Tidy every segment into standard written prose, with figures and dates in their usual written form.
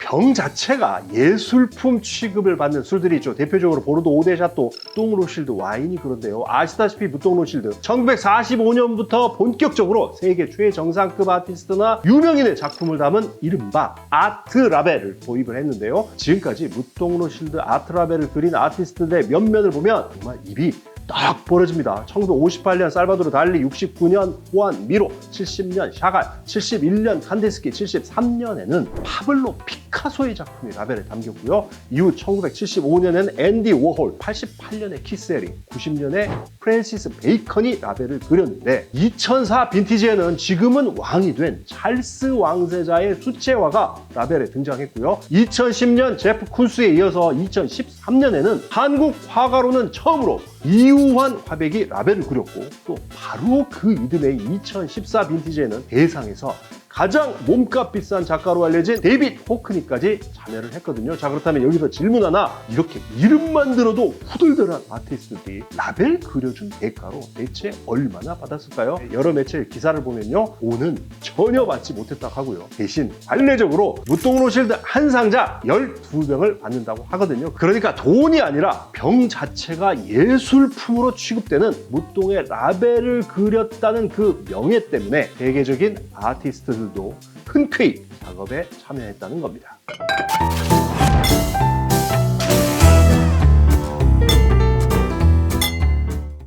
병 자체가 예술품 취급을 받는 술들이 있죠. 대표적으로 보르도 오데 샤또, 무똥로실드 와인이 그런데요. 아시다시피 무똥로실드 1945년부터 본격적으로 세계 최정상급 아티스트나 유명인의 작품을 담은 이른바 아트 라벨을 도입을 했는데요. 지금까지 무똥로실드 아트 라벨을 그린 아티스트들의 면면을 보면 정말 입이 딱 벌어집니다. 1958년 살바도르 달리, 69년 호안 미로, 70년 샤갈, 71년 칸데스키, 73년에는 파블로 피카소의 작품이 라벨에 담겼고요. 이후 1975년에는 앤디 워홀, 88년에 키스에링, 90년에 프랜시스 베이컨이 라벨을 그렸는데 2004 빈티지에는 지금은 왕이 된 찰스 왕세자의 수채화가 라벨에 등장했고요. 2010년 제프 쿤스에 이어서 2013년에는 한국 화가로는 처음으로 이우환 화백이 라벨을 그렸고, 또 바로 그 이듬해 2014 빈티지에는 대상에서 가장 몸값 비싼 작가로 알려진 데이빗 호크니까지 참여를 했거든요. 자, 그렇다면 여기서 질문 하나. 이렇게 이름만 들어도 후들들한 아티스트들이 라벨 그려준 대가로 대체 얼마나 받았을까요? 여러 매체 기사를 보면요, 오는 전혀 받지 못했다고 하고요. 대신 관례적으로 무똥로실드 한 상자 12병을 받는다고 하거든요. 그러니까 돈이 아니라 병 자체가 예술품으로 취급되는 무똥의 라벨을 그렸다는 그 명예 때문에 세계적인 아티스트들 도 흔쾌히 작업에 참여했다는 겁니다.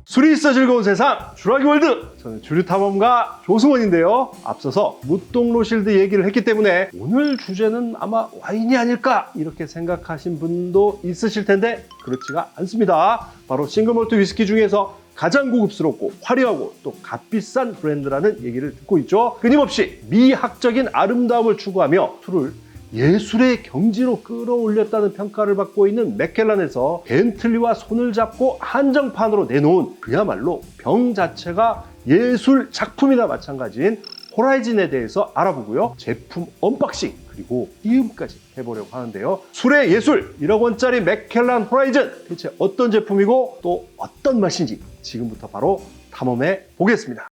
술이 있어 즐거운 세상 주라기 월드, 저는 주류탐험가 조승원인데요. 앞서서 무똥로실드 얘기를 했기 때문에 오늘 주제는 아마 와인이 아닐까 이렇게 생각하신 분도 있으실 텐데 그렇지가 않습니다. 바로 싱글몰트 위스키 중에서 가장 고급스럽고 화려하고 또 값비싼 브랜드라는 얘기를 듣고 있죠. 끊임없이 미학적인 아름다움을 추구하며 술을 예술의 경지로 끌어올렸다는 평가를 받고 있는 맥켈란에서 벤틀리와 손을 잡고 한정판으로 내놓은 그야말로 병 자체가 예술 작품이나 마찬가지인 호라이즌에 대해서 알아보고요. 제품 언박싱 그리고 이음까지 해보려고 하는데요. 술의 예술 1억 원짜리 맥켈란 호라이즌, 대체 어떤 제품이고 또 어떤 맛인지 지금부터 바로 탐험해 보겠습니다.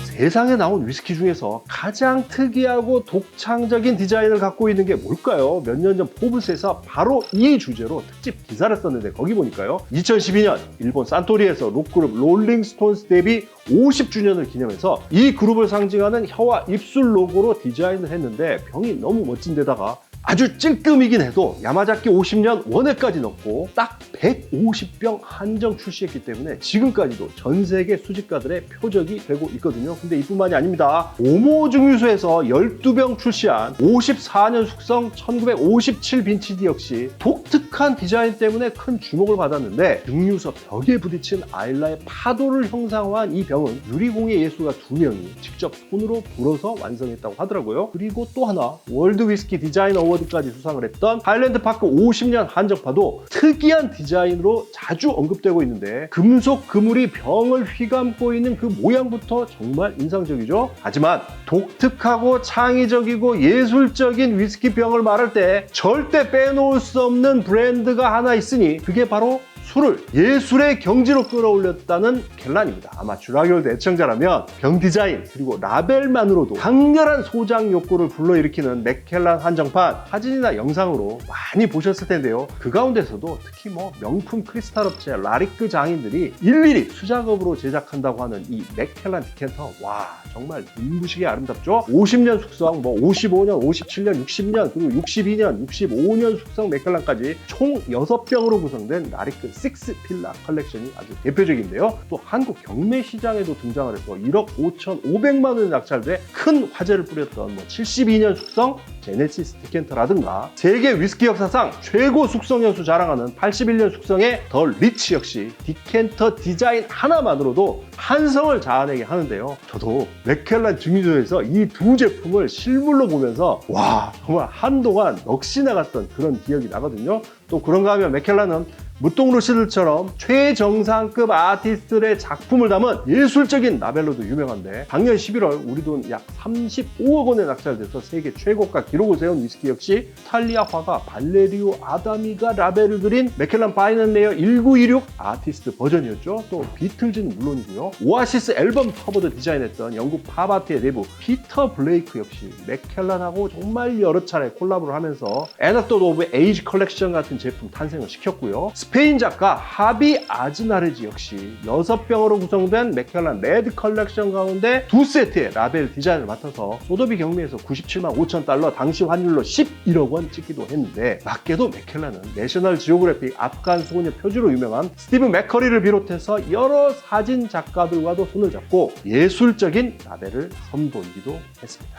세상에 나온 위스키 중에서 가장 특이하고 독창적인 디자인을 갖고 있는 게 뭘까요? 몇 년 전 포브스에서 바로 이 주제로 특집 기사를 썼는데 거기 보니까요, 2012년 일본 산토리에서 록그룹 롤링스톤스 데뷔 50주년을 기념해서 이 그룹을 상징하는 혀와 입술 로고로 디자인을 했는데 병이 너무 멋진 데다가 아주 찔끔이긴 해도 야마자키 50년 원액까지 넣고 딱 150병 한정 출시했기 때문에 지금까지도 전 세계 수집가들의 표적이 되고 있거든요. 근데 이뿐만이 아닙니다. 오모 증류소에서 12병 출시한 54년 숙성 1957 빈티지 역시 독특한 디자인 때문에 큰 주목을 받았는데, 증류소 벽에 부딪힌 아일라의 파도를 형상화한 이 병은 유리공예 예술가 2명이 직접 손으로 불어서 완성했다고 하더라고요. 그리고 또 하나, 월드 위스키 디자인 어워드까지 수상을 했던 하일랜드 파크 50년 한정파도 특이한 디자인으로 자주 언급되고 있는데, 금속 그물이 병을 휘감고 있는 그 모양부터 정말 인상적이죠. 하지만 독특하고 창의적이고 예술적인 위스키 병을 말할 때 절대 빼놓을 수 없는 브랜드가 하나 있으니 그게 바로 술을 예술의 경지로 끌어올렸다는 켈란입니다. 아마 주라기월드 애청자라면 병 디자인 그리고 라벨만으로도 강렬한 소장 욕구를 불러일으키는 맥켈란 한정판 사진이나 영상으로 많이 보셨을 텐데요. 그 가운데서도 특히 명품 크리스탈 업체 라리크 장인들이 일일이 수작업으로 제작한다고 하는 이 맥켈란 디켄터, 와 정말 눈부시게 아름답죠. 50년 숙성, 55년, 57년, 60년, 그리고 62년, 65년 숙성 맥켈란까지 총 6병으로 구성된 라리크 6 필라 컬렉션이 아주 대표적인데요. 또 한국 경매 시장에도 등장을 해서 1억 5,500만 원에 낙찰돼 큰 화제를 뿌렸던 72년 숙성 제네시스 디켄터라든가, 세계 위스키 역사상 최고 숙성 연수 자랑하는 81년 숙성의 더 리치 역시 디켄터 디자인 하나만으로도 한성을 자아내게 하는데요. 저도 맥켈란 증류소에서 이 두 제품을 실물로 보면서 와 정말 한동안 넋이 나갔던 그런 기억이 나거든요. 또 그런가 하면 맥켈란은 무똥 루시드처럼 최정상급 아티스트의 작품을 담은 예술적인 라벨로도 유명한데 작년 11월 우리 돈 약 35억 원에 낙찰돼서 세계 최고가 기록을 세운 위스키 역시 이탈리아화가 발레리오 아다미가 라벨을 그린 맥켈란 파인 앤 레어 1926 아티스트 버전이었죠. 또 비틀즈는 물론이고요. 오아시스 앨범 커버도 디자인했던 영국 팝 아트의 내부 피터 블레이크 역시 맥켈란하고 정말 여러 차례 콜라보를 하면서 애너토드 오브 에이지 컬렉션 같은 제품 탄생을 시켰고요. 스페인 작가 하비 아즈나르지 역시 6병으로 구성된 맥켈란 레드 컬렉션 가운데 2세트의 라벨 디자인을 맡아서 소더비 경매에서 97만 5천 달러 당시 환율로 11억 원 찍기도 했는데 맞게도 맥켈란은 내셔널 지오그래픽 아프간 소녀 표지로 유명한 스티븐 맥커리를 비롯해서 여러 사진 작가들과도 손을 잡고 예술적인 라벨을 선보이기도 했습니다.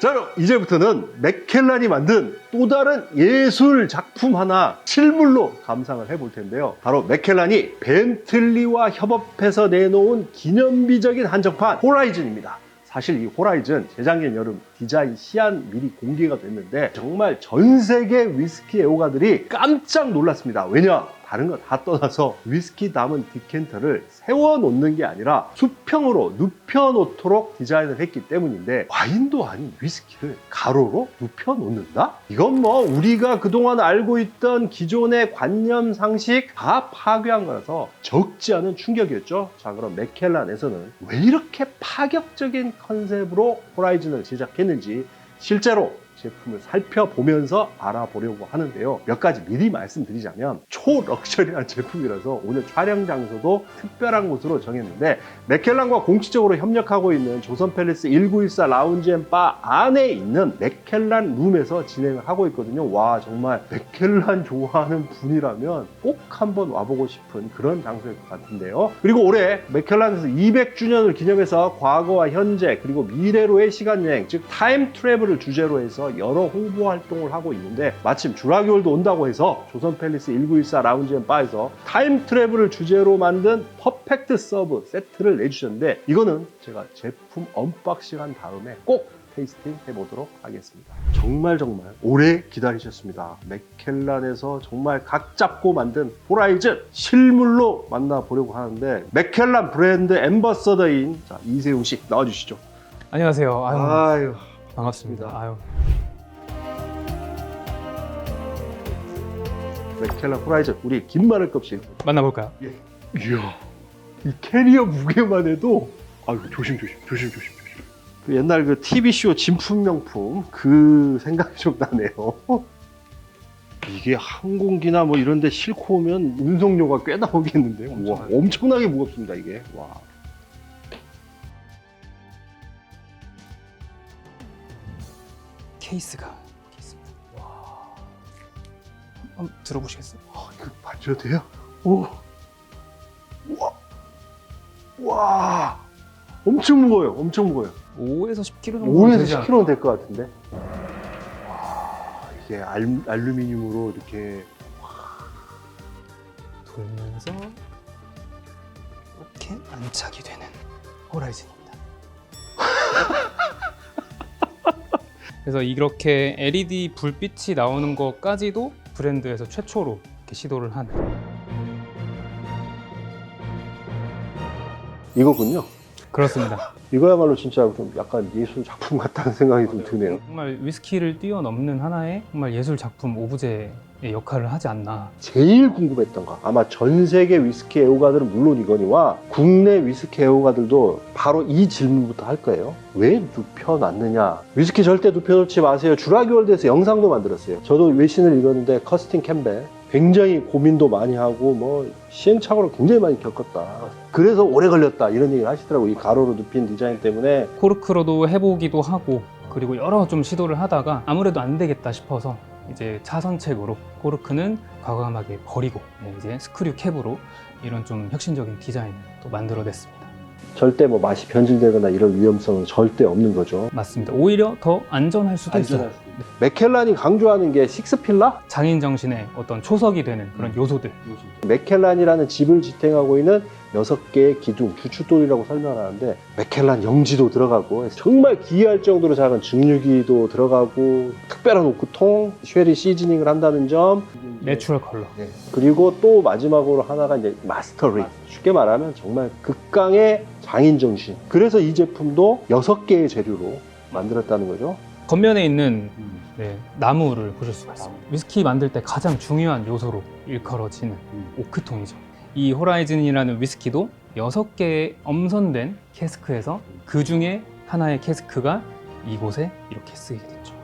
자, 그럼 이제부터는 맥켈란이 만든 또 다른 예술 작품 하나 실물로 감상을 해볼 텐데요. 바로 맥켈란이 벤틀리와 협업해서 내놓은 기념비적인 한정판 호라이즌입니다. 사실 이 호라이즌 재작년 여름 디자인 시안 미리 공개가 됐는데 정말 전 세계 위스키 애호가들이 깜짝 놀랐습니다. 왜냐? 다른 거 다 떠나서 위스키 담은 디켄터를 세워놓는 게 아니라 수평으로 눕혀놓도록 디자인을 했기 때문인데 와인도 아닌 위스키를 가로로 눕혀놓는다? 이건 뭐 우리가 그동안 알고 있던 기존의 관념 상식 다 파괴한 거라서 적지 않은 충격이었죠. 자, 그럼 맥켈란에서는 왜 이렇게 파격적인 컨셉으로 호라이즌을 제작했는지 실제로 제품을 살펴보면서 알아보려고 하는데요. 몇 가지 미리 말씀드리자면 초럭셔리한 제품이라서 오늘 촬영 장소도 특별한 곳으로 정했는데 맥켈란과 공식적으로 협력하고 있는 조선 팰리스 1914 라운지 앤 바 안에 있는 맥켈란 룸에서 진행을 하고 있거든요. 와, 정말 맥켈란 좋아하는 분이라면 꼭 한번 와보고 싶은 그런 장소일 것 같은데요. 그리고 올해 맥켈란에서 200주년을 기념해서 과거와 현재 그리고 미래로의 시간여행 즉 타임 트래블을 주제로 해서 여러 홍보 활동을 하고 있는데 마침 주라기월도 온다고 해서 조선 팰리스 1914 라운지 앤 바에서 타임 트래블을 주제로 만든 퍼펙트 서브 세트를 내주셨는데 이거는 제가 제품 언박싱 한 다음에 꼭 테이스팅 해보도록 하겠습니다. 정말 오래 기다리셨습니다. 맥켈란에서 정말 각 잡고 만든 호라이즌 실물로 만나보려고 하는데 맥켈란 브랜드 앰버서더인 이세훈 씨 나와주시죠. 안녕하세요. 아유. 반갑습니다. 아유. 맥켈란 호라이즌 우리 김마늘껍질 만나볼까요? 예. 이야, 이 캐리어 무게만 해도 아유 조심. 그 옛날 그 TV쇼 진품 명품 그 생각이 좀 나네요. 이게 항공기나 뭐 이런 데 싣고 오면 운송료가 꽤 나오겠는데요. 와, 엄청나게 무겁습니다 이게. 와. 케이스가 있습니다. 와. 한번 들어보시겠어요? 이거 만져도 돼요? 오. 와. 엄청 무거워요. 5에서 10kg 정도 5에서 10kg는 될 것 같은데. 와, 이게 알루미늄으로 이렇게 돌면서 이렇게 안착이 되는 호라이즌입니다. 그래서 이렇게 LED 불빛이 나오는 것까지도 브랜드에서 최초로 이렇게 시도를 한 이거군요. 그렇습니다. 이거야말로 진짜 좀 약간 예술 작품 같다는 생각이 좀 드네요. 정말 위스키를 뛰어넘는 하나의 정말 예술 작품 오브제의 역할을 하지 않나. 제일 궁금했던 거 아마 전 세계 위스키 애호가들은 물론이거니와 국내 위스키 애호가들도 바로 이 질문부터 할 거예요. 왜 눕혀놨느냐? 위스키 절대 눕혀놓지 마세요. 주라기월드에서 영상도 만들었어요. 저도 외신을 읽었는데 커스틴 캠벨 굉장히 고민도 많이 하고 뭐 시행착오를 굉장히 많이 겪었다. 그래서 오래 걸렸다 이런 얘기를 하시더라고요. 이 가로로 눕힌 디자인 때문에. 코르크로도 해보기도 하고 그리고 여러 좀 시도를 하다가 아무래도 안 되겠다 싶어서 이제 차선책으로 코르크는 과감하게 버리고 이제 스크류 캡으로 이런 좀 혁신적인 디자인을 또 만들어냈습니다. 절대 뭐 맛이 변질되거나 이런 위험성은 절대 없는 거죠. 맞습니다. 오히려 더 안전할 수도 있어요. 맥켈란이 강조하는 게 식스필라? 장인 정신의 어떤 초석이 되는 그런 요소들. 맥켈란이라는 집을 지탱하고 있는 6개의 기둥, 주춧돌이라고 설명하는데 맥켈란 영지도 들어가고 정말 기이할 정도로 작은 증류기도 들어가고 특별한 오크통, 쉐리 시즈닝을 한다는 점, 내추럴 컬러. 그리고 또 마지막으로 하나가 이제 마스터리. 쉽게 말하면 정말 극강의 장인 정신. 그래서 이 제품도 6개의 재료로 만들었다는 거죠. 겉면에 있는 네, 나무를 보실 수가 있어요. 위스키 만들 때 가장 중요한 요소로 일컬어지는 오크통이죠. 이 호라이즌이라는 위스키도 6개의 엄선된 캐스크에서 그 중에 하나의 캐스크가 이곳에 이렇게 쓰이게 됐죠.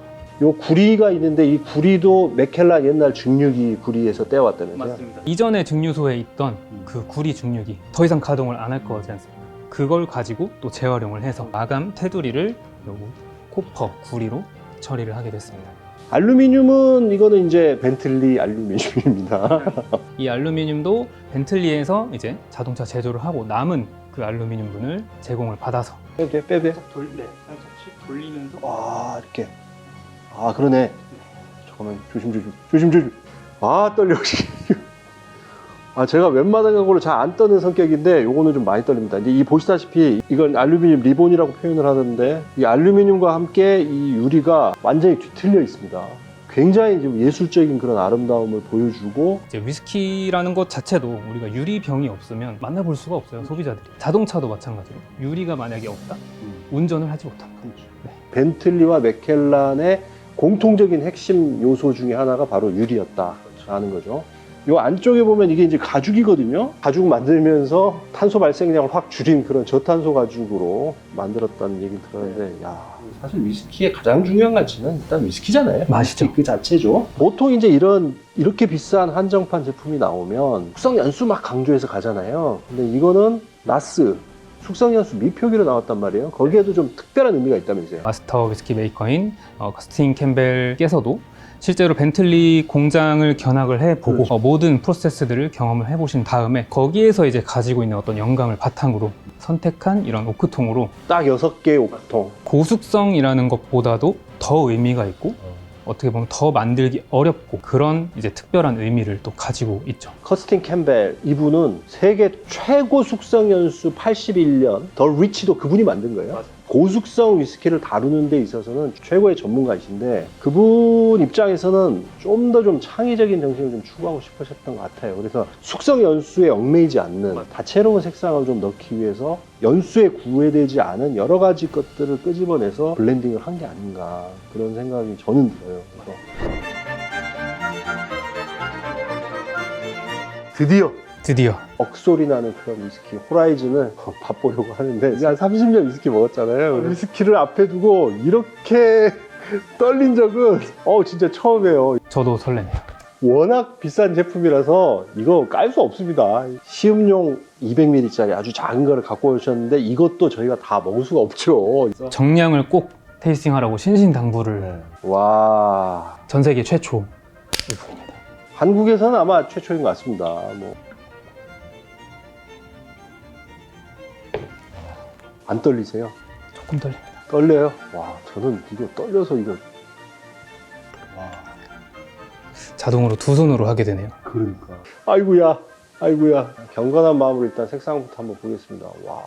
요 구리가 있는데 이 구리도 맥켈란 옛날 증류기 구리에서 떼어왔다면서요? 이전에 증류소에 있던 그 구리 증류기 더 이상 가동을 안 할 거지 않습니까? 그걸 가지고 또 재활용을 해서 마감 테두리를 요 코퍼 구리로 처리를 하게 됐습니다. 알루미늄은 이거는 이제 벤틀리 알루미늄입니다. 이 알루미늄도 벤틀리에서 이제 자동차 제조를 하고 남은 그 알루미늄분을 제공을 받아서 빼. 살짝씩 돌리면서 아, 이렇게. 아, 그러네. 잠깐만, 조심. 아, 떨려. 아, 제가 웬만한 거로 잘 안 떠는 성격인데 요거는 좀 많이 떨립니다. 이제 이 보시다시피 이건 알루미늄 리본이라고 표현을 하는데 이 알루미늄과 함께 이 유리가 완전히 뒤틀려 있습니다. 굉장히 좀 예술적인 그런 아름다움을 보여주고 이제 위스키라는 것 자체도 우리가 유리병이 없으면 만나볼 수가 없어요, 소비자들이. 자동차도 마찬가지로 유리가 만약에 없다? 운전을 하지 못합니다. 네. 벤틀리와 맥켈란의 공통적인 핵심 요소 중에 하나가 바로 유리였다라는 거죠. 요 안쪽에 보면 이게 이제 가죽이거든요. 가죽 만들면서 탄소 발생량을 확 줄인 그런 저탄소 가죽으로 만들었다는 얘기 들었는데, 야, 사실 위스키의 가장 중요한 가치는 일단 위스키잖아요. 맛이죠. 위스키 그 자체죠. 보통 이제 이렇게 비싼 한정판 제품이 나오면 숙성 연수 막 강조해서 가잖아요. 근데 이거는 나스 숙성 연수 미표기로 나왔단 말이에요. 거기에도 좀 특별한 의미가 있다면서요. 마스터 위스키 메이커인 커스틴 캠벨께서도 실제로 벤틀리 공장을 견학을 해보고 그렇죠. 모든 프로세스들을 경험을 해보신 다음에 거기에서 이제 가지고 있는 어떤 영감을 바탕으로 선택한 이런 오크통으로 딱 6개의 오크통. 고숙성이라는 것보다도 더 의미가 있고 어떻게 보면 더 만들기 어렵고 그런 이제 특별한 의미를 또 가지고 있죠. 커스틴 캠벨 이분은 세계 최고 숙성 연수 81년 더 리치도 그분이 만든 거예요. 맞아요. 고숙성 위스키를 다루는 데 있어서는 최고의 전문가이신데 그분 입장에서는 좀 더 좀 창의적인 정신을 좀 추구하고 싶으셨던 것 같아요. 그래서 숙성 연수에 얽매이지 않는 다채로운 색상을 좀 넣기 위해서 연수에 구애되지 않은 여러 가지 것들을 끄집어내서 블렌딩을 한 게 아닌가 그런 생각이 저는 들어요. 그래서 드디어 억소리 나는 그런 위스키 호라이즌을 맛보려고 하는데 이제 한 30년 위스키 먹었잖아요. 위스키를 앞에 두고 이렇게 떨린 적은 진짜 처음이에요. 저도 설레네요. 워낙 비싼 제품이라서 이거 깔 수 없습니다. 시음용 200ml짜리 아주 작은 거를 갖고 오셨는데 이것도 저희가 다 먹을 수가 없죠. 정량을 꼭 테이스팅하라고 신신당부를 와, 전 세계 최초 제품입니다. 한국에서는 아마 최초인 것 같습니다. 안 떨리세요? 조금 떨립니다. 떨려요? 와, 저는 이거 떨려서 이거. 와, 자동으로 두 손으로 하게 되네요. 그러니까. 아이고야. 경건한 마음으로 일단 색상부터 한번 보겠습니다. 와.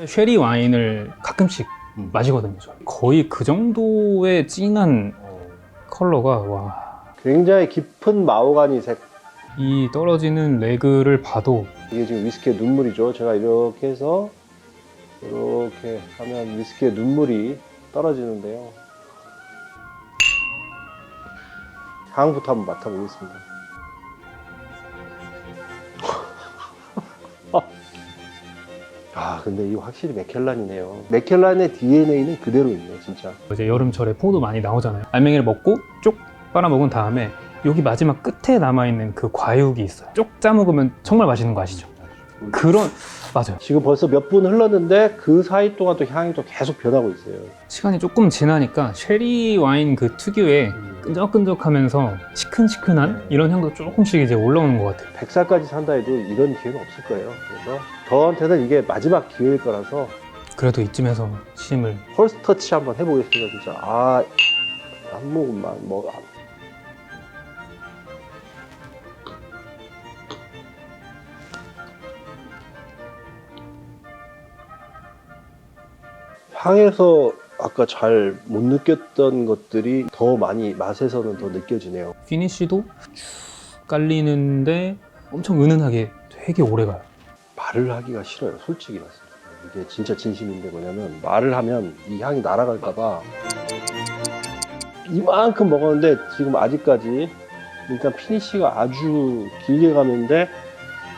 쉐리 와인을 가끔씩 마시거든요. 저는. 거의 그 정도의 진한 컬러가 와. 굉장히 깊은 마호가니 색. 이 떨어지는 레그를 봐도 이게 지금 위스키의 눈물이죠. 제가 이렇게 해서 이렇게 하면 위스키의 눈물이 떨어지는데요. 향부터 한번 맡아보겠습니다. 근데 이거 확실히 맥켈란이네요. 맥켈란의 DNA는 그대로 있네요, 진짜. 이제 여름철에 포도 많이 나오잖아요. 알맹이를 먹고 쪽 빨아먹은 다음에 여기 마지막 끝에 남아있는 그 과육이 있어요. 쪽 짜먹으면 정말 맛있는 거 아시죠? 그런, 맞아요. 지금 벌써 몇 분 흘렀는데 그 사이 동안 또 향이 또 계속 변하고 있어요. 시간이 조금 지나니까 쉐리 와인 그 특유의 끈적끈적하면서 시큰시큰한 이런 향도 조금씩 이제 올라오는 것 같아요. 100살까지 산다 해도 이런 기회는 없을 거예요. 그래서 저한테는 이게 마지막 기회일 거라서 그래도 이쯤에서 심을 펄스 터치 한번 해보겠습니다, 진짜. 한 모금만 먹어. 향에서 아까 잘 못 느꼈던 것들이 더 많이 맛에서는 더 느껴지네요. 피니쉬도 쭉 깔리는데 엄청 은은하게 되게 오래 가요. 말을 하기가 싫어요. 솔직히 말씀드려요. 이게 진짜 진심인데 뭐냐면 말을 하면 이 향이 날아갈까봐 이만큼 먹었는데 지금 아직까지 일단 피니쉬가 아주 길게 가는데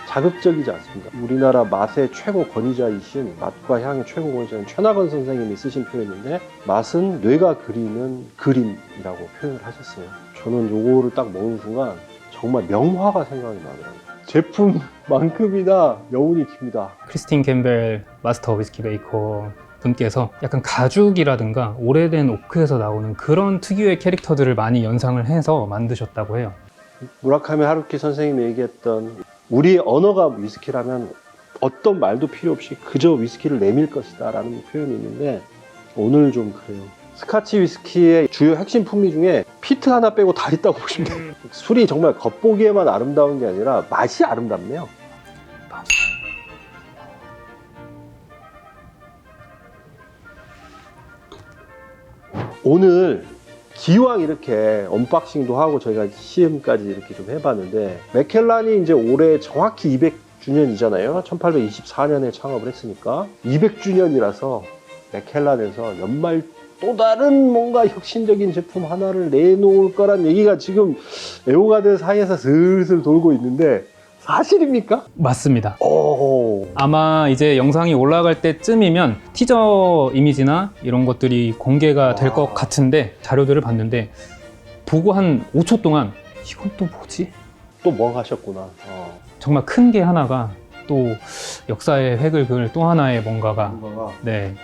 자극적이지 않습니다. 우리나라 맛의 최고 권위자이신 맛과 향의 최고 권위자인 최나건 선생님이 쓰신 표현인데 맛은 뇌가 그리는 그림이라고 표현을 하셨어요. 저는 요거를 딱 먹는 순간 정말 명화가 생각이 나더라고요. 제품만큼이나 여운이 깁니다. 크리스틴 캠벨 마스터 위스키 메이커 분께서 약간 가죽이라든가 오래된 오크에서 나오는 그런 특유의 캐릭터들을 많이 연상을 해서 만드셨다고 해요. 무라카미 하루키 선생님이 얘기했던 우리의 언어가 위스키라면 어떤 말도 필요 없이 그저 위스키를 내밀 것이다 라는 표현이 있는데 오늘 좀 그래요. 스카치 위스키의 주요 핵심 풍미 중에 피트 하나 빼고 다 있다고 보시면 돼요. 술이 정말 겉보기에만 아름다운 게 아니라 맛이 아름답네요. 오늘 기왕 이렇게 언박싱도 하고 저희가 시음까지 이렇게 좀 해봤는데 맥켈란이 이제 올해 정확히 200주년이잖아요. 1824년에 창업을 했으니까 200주년이라서 맥켈란에서 연말 또 다른 뭔가 혁신적인 제품 하나를 내놓을 거란 얘기가 지금 애호가들 사이에서 슬슬 돌고 있는데 사실입니까? 맞습니다. 오. 아마 이제 영상이 올라갈 때쯤이면 티저 이미지나 이런 것들이 공개가 될 것 같은데 자료들을 봤는데 보고 한 5초 동안 이건 또 뭐지? 또 뭐 하셨구나. 정말 큰 게 하나가 또 역사의 획을 그을 또 하나의 뭔가가 네.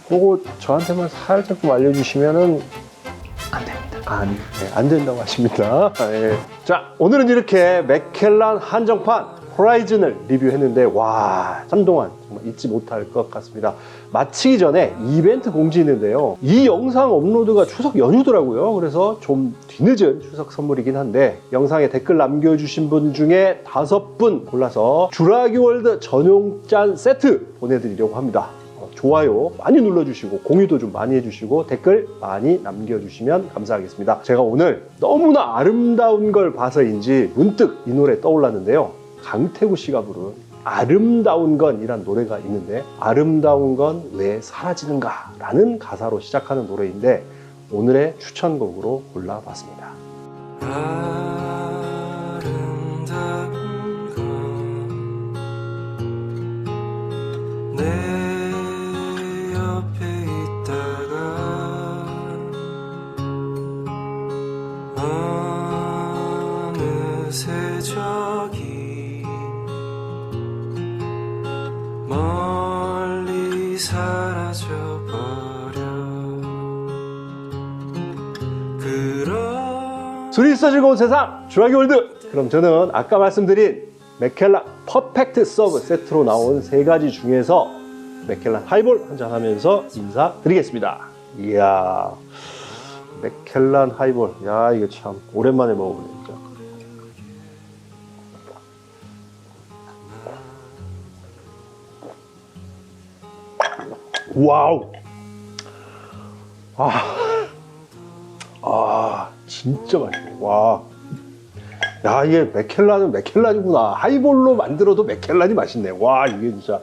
그거 저한테만 살짝 좀 알려주시면은 안 됩니다. 안 된다고 하십니다. 예. 자, 오늘은 이렇게 맥켈란 한정판 호라이즌을 리뷰했는데 와, 한동안 정말 잊지 못할 것 같습니다. 마치기 전에 이벤트 공지 있는데요. 이 영상 업로드가 추석 연휴더라고요. 그래서 좀 뒤늦은 추석 선물이긴 한데 영상에 댓글 남겨주신 분 중에 5분 골라서 주라기 월드 전용 짠 세트 보내드리려고 합니다. 좋아요 많이 눌러주시고 공유도 좀 많이 해주시고 댓글 많이 남겨주시면 감사하겠습니다. 제가 오늘 너무나 아름다운 걸 봐서인지 문득 이 노래 떠올랐는데요. 강태구 씨가 부른 아름다운 건이란 노래가 있는데 아름다운 건 왜 사라지는가 라는 가사로 시작하는 노래인데 오늘의 추천곡으로 골라봤습니다. 아름다운 건내 어느새 저기 멀리 사라져버려 술이 있어 즐거운 세상 주라기 월드. 그럼 저는 아까 말씀드린 맥켈란 퍼펙트 서브 세트로 나온 3가지 중에서 맥켈란 하이볼 한잔 하면서 인사드리겠습니다. 이야, 맥켈란 하이볼. 야, 이거 참 오랜만에 먹어보네 진짜. 와우. 진짜 맛있네. 와. 야, 이게 맥켈란은 맥켈란이구나. 하이볼로 만들어도 맥켈란이 맛있네. 와, 이게 진짜.